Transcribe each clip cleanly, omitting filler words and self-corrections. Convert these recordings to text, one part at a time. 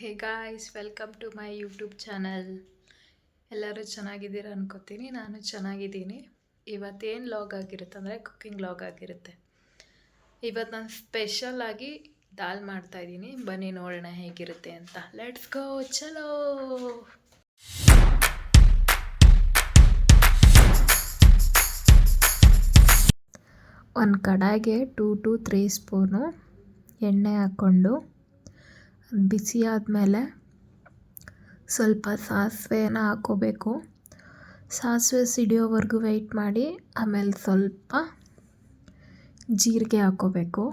Hey guys, welcome to my YouTube channel. ಎಲ್ಲರೂ ಚೆನ್ನಾಗಿದ್ದೀರ ಅನ್ಕೋತೀನಿ. ನಾನು ಚೆನ್ನಾಗಿದ್ದೀನಿ. ಇವತ್ತೇನು ಲಾಗ್ ಆಗಿರುತ್ತೆ ಅಂದರೆ ಕುಕ್ಕಿಂಗ್ ಲಾಗ್ ಆಗಿರುತ್ತೆ. ಇವತ್ತು ನಾನು ಸ್ಪೆಷಲಾಗಿ ದಾಲ್ ಮಾಡ್ತಾಯಿದ್ದೀನಿ. ಬನ್ನಿ ನೋಡೋಣ ಹೇಗಿರುತ್ತೆ ಅಂತ. ಲೆಟ್ಸ್ ಗೋ, ಚಲೋ. ಒಂದು ಕಡಾಯಿಗೆ 2 to 3 ಸ್ಪೂನು ಎಣ್ಣೆ ಹಾಕ್ಕೊಂಡು ಬಿಸಿ ಆದಮೇಲೆ ಸ್ವಲ್ಪ ಸಾಸಿವೆನ ಹಾಕ್ಕೋಬೇಕು. ಸಾಸಿವೆ ಸಿಡಿಯೋವರೆಗೂ ವೆಯ್ಟ್ ಮಾಡಿ ಆಮೇಲೆ ಸ್ವಲ್ಪ ಜೀರಿಗೆ ಹಾಕ್ಕೋಬೇಕು.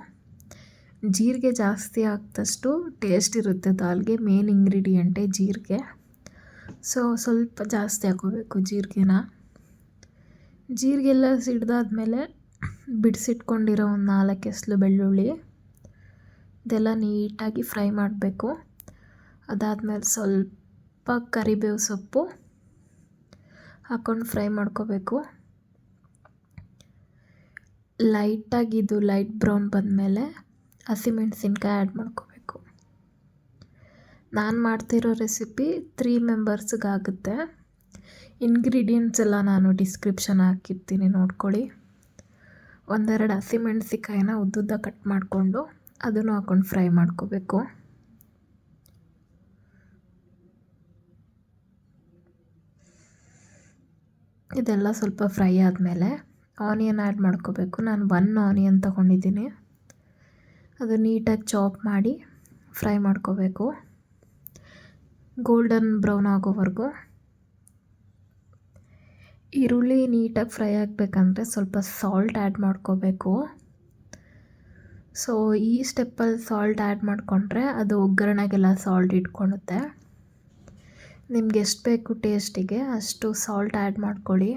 ಜೀರಿಗೆ ಜಾಸ್ತಿ ಹಾಕಿದಷ್ಟು ಟೇಸ್ಟ್ ಇರುತ್ತೆ ದಾಲ್ಗೆ. ಮೇನ್ ಇಂಗ್ರೀಡಿಯೆಂಟೇ ಜೀರಿಗೆ. ಸೊ ಸ್ವಲ್ಪ ಜಾಸ್ತಿ ಹಾಕ್ಕೋಬೇಕು ಜೀರಿಗೆನ. ಜೀರಿಗೆಲ್ಲ ಸಿಡ್ದಾದ್ಮೇಲೆ ಬಿಡಿಸಿಟ್ಕೊಂಡಿರೋ ಒಂದು 4 ಎಸಳು ಬೆಳ್ಳುಳ್ಳಿ ಇದೆಲ್ಲ ನೀಟಾಗಿ ಫ್ರೈ ಮಾಡಬೇಕು. ಅದಾದಮೇಲೆ ಸ್ವಲ್ಪ ಕರಿಬೇವು ಸೊಪ್ಪು ಹಾಕ್ಕೊಂಡು ಫ್ರೈ ಮಾಡ್ಕೋಬೇಕು. ಲೈಟಾಗಿದ್ದು ಲೈಟ್ ಬ್ರೌನ್ ಬಂದಮೇಲೆ ಹಸಿಮೆಣಸಿನ್ಕಾಯಿ ಆ್ಯಡ್ ಮಾಡ್ಕೋಬೇಕು. ನಾನು ಮಾಡ್ತಿರೋ ರೆಸಿಪಿ 3 ಮೆಂಬರ್ಸ್ಗಾಗುತ್ತೆ. ಇಂಗ್ರೀಡಿಯೆಂಟ್ಸ್ ಎಲ್ಲ ನಾನು ಡಿಸ್ಕ್ರಿಪ್ಷನ್ ಹಾಕಿರ್ತೀನಿ, ನೋಡ್ಕೊಳ್ಳಿ. 1-2 ಹಸಿಮೆಣಸಿನ್ಕಾಯಿನ ಉದ್ದುದ್ದ ಕಟ್ ಮಾಡಿಕೊಂಡು ಅದನ್ನು ಹಾಕ್ಕೊಂಡು ಫ್ರೈ ಮಾಡ್ಕೋಬೇಕು. ಇದೆಲ್ಲ ಸ್ವಲ್ಪ ಫ್ರೈ ಆದಮೇಲೆ ಆನಿಯನ್ ಆ್ಯಡ್ ಮಾಡ್ಕೋಬೇಕು. ನಾನು 1 ಆನಿಯನ್ ತೊಗೊಂಡಿದ್ದೀನಿ. ಅದು ನೀಟಾಗಿ ಚಾಪ್ ಮಾಡಿ ಫ್ರೈ ಮಾಡ್ಕೋಬೇಕು, ಗೋಲ್ಡನ್ ಬ್ರೌನ್ ಆಗೋವರೆಗೂ. ಈರುಳ್ಳಿ ನೀಟಾಗಿ ಫ್ರೈ ಆಗಬೇಕಂದ್ರೆ ಸ್ವಲ್ಪ ಸಾಲ್ಟ್ ಆ್ಯಡ್ ಮಾಡ್ಕೋಬೇಕು. ಸೊ ಈ ಸ್ಟೆಪ್ಪಲ್ಲಿ ಸಾಲ್ಟ್ ಆ್ಯಡ್ ಮಾಡಿಕೊಂಡ್ರೆ ಅದು ಒಗ್ಗರಣೆಗೆಲ್ಲ ಸಾಲ್ಟ್ ಇಟ್ಕೊಳ್ಳುತ್ತೆ. ನಿಮ್ಗೆ ಎಷ್ಟು ಬೇಕು ಟೇಸ್ಟಿಗೆ ಅಷ್ಟು ಸಾಲ್ಟ್ ಆ್ಯಡ್ ಮಾಡ್ಕೊಳ್ಳಿ.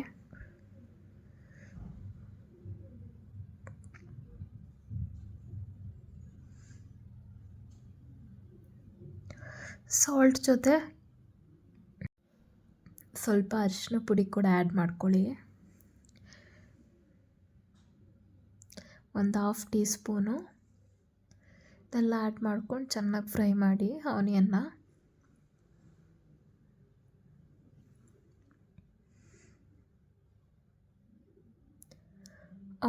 ಸಾಲ್ಟ್ ಜೊತೆ ಸ್ವಲ್ಪ ಅರಿಶಿನ ಪುಡಿ ಕೂಡ ಆ್ಯಡ್ ಮಾಡ್ಕೊಳ್ಳಿ. 1/2 ಟೀ ಸ್ಪೂನು ಇದೆಲ್ಲ ಆ್ಯಡ್ ಮಾಡ್ಕೊಂಡು ಚೆನ್ನಾಗಿ ಫ್ರೈ ಮಾಡಿ ಆನಿಯನ್ನ.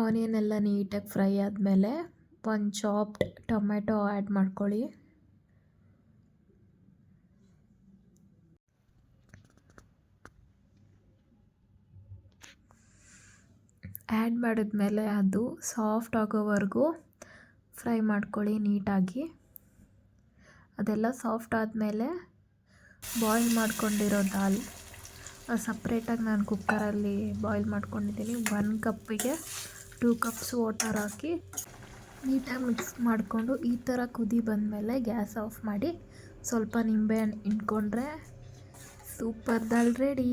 ಆನಿಯನ್ ಎಲ್ಲ ನೀಟಾಗಿ ಫ್ರೈ ಆದಮೇಲೆ 1 ಚಾಪ್ಡ್ ಟೊಮೆಟೊ ಆ್ಯಡ್ ಮಾಡ್ಕೊಳ್ಳಿ. ಆ್ಯಡ್ ಮಾಡಿದ್ಮೇಲೆ ಅದು ಸಾಫ್ಟ್ ಆಗೋವರೆಗೂ ಫ್ರೈ ಮಾಡ್ಕೊಳ್ಳಿ ನೀಟಾಗಿ. ಅದೆಲ್ಲ ಸಾಫ್ಟ್ ಆದಮೇಲೆ ಬಾಯ್ಲ್ ಮಾಡ್ಕೊಂಡಿರೋ ದಾಲ್ ಸಪ್ರೇಟಾಗಿ ನಾನು ಕುಕ್ಕರಲ್ಲಿ ಬಾಯ್ಲ್ ಮಾಡ್ಕೊಂಡಿದ್ದೀನಿ. 1 ಕಪ್ಪಿಗೆ 2 ಕಪ್ಸ್ ವಾಟರ್ ಹಾಕಿ ನೀಟಾಗಿ ಮಿಕ್ಸ್ ಮಾಡಿಕೊಂಡು ಈ ಥರ ಕುದಿ ಬಂದಮೇಲೆ ಗ್ಯಾಸ್ ಆಫ್ ಮಾಡಿ ಸ್ವಲ್ಪ ನಿಂಬೆಹಣ್ಣು ಹಿಂಡ್ಕೊಂಡ್ರೆ ಸೂಪರ್ ದಾಲ್ ರೆಡಿ.